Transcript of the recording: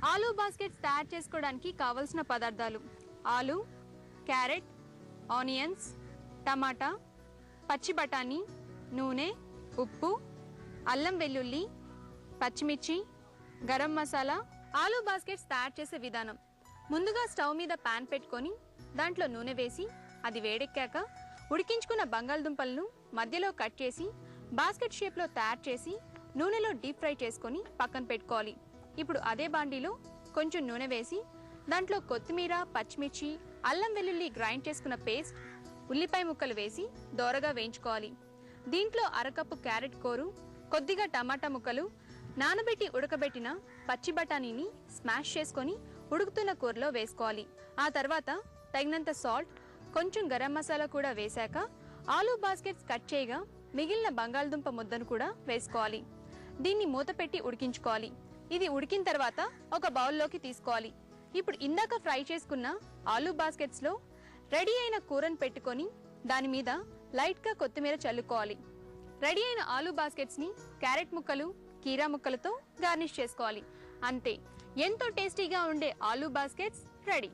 Aloo baskets తయారు చేసుకోవడానికి కావలసిన పదార్థాలు: ఆలు, క్యారెట్, ఆనియన్స్, టమాటా, పచ్చి బఠానీ, నూనె, ఉప్పు, అల్లం వెల్లుల్లి, పచ్చిమిర్చి, గరం మసాలా. ఆలూ బాస్కెట్స్ తయారు చేసే విధానం: ముందుగా స్టవ్ మీద పాన్ పెట్టుకొని దాంట్లో నూనె వేసి అది వేడెక్కాక ఉడికించుకున్న బంగాళదుంపలను మధ్యలో కట్ చేసి బాస్కెట్ షేప్లో తయారు చేసి నూనెలో డీప్ ఫ్రై చేసుకొని పక్కన పెట్టుకోవాలి. ఇప్పుడు అదే బాండీలో కొంచెం నూనె వేసి దాంట్లో కొత్తిమీర, పచ్చిమిర్చి, అల్లం వెల్లుల్లి గ్రైండ్ చేసుకున్న పేస్ట్, ఉల్లిపాయ ముక్కలు వేసి దోరగా వేయించుకోవాలి. దీంట్లో అరకప్పు క్యారెట్ కోరు, కొద్దిగా టమాటా ముక్కలు, నానబెట్టి ఉడకబెట్టిన పచ్చి బఠానీని స్మాష్ చేసుకొని ఉడుకుతున్న కూరలో వేసుకోవాలి. ఆ తర్వాత తగినంత సాల్ట్, కొంచెం గరం మసాలా కూడా వేశాక ఆలూ బాస్కెట్స్ కట్ చేయగా మిగిలిన బంగాళదుంప ముద్దను కూడా వేసుకోవాలి. దీన్ని మూత పెట్టి ఉడికించుకోవాలి. ఇది ఉడికిన తర్వాత ఒక బౌల్లోకి తీసుకోవాలి. ఇప్పుడు ఇందాక ఫ్రై చేసుకున్న ఆలూ బాస్కెట్స్ లో రెడీ అయిన కూరను పెట్టుకొని దాని మీద లైట్ గా కొత్తిమీర చల్లుకోవాలి. రెడీ అయిన ఆలూ బాస్కెట్స్ ని క్యారెట్ ముక్కలు, కీరా ముక్కలతో గార్నిష్ చేసుకోవాలి. అంతే, ఎంతో టేస్టీగా ఉండే ఆలూ బాస్కెట్స్ రెడీ.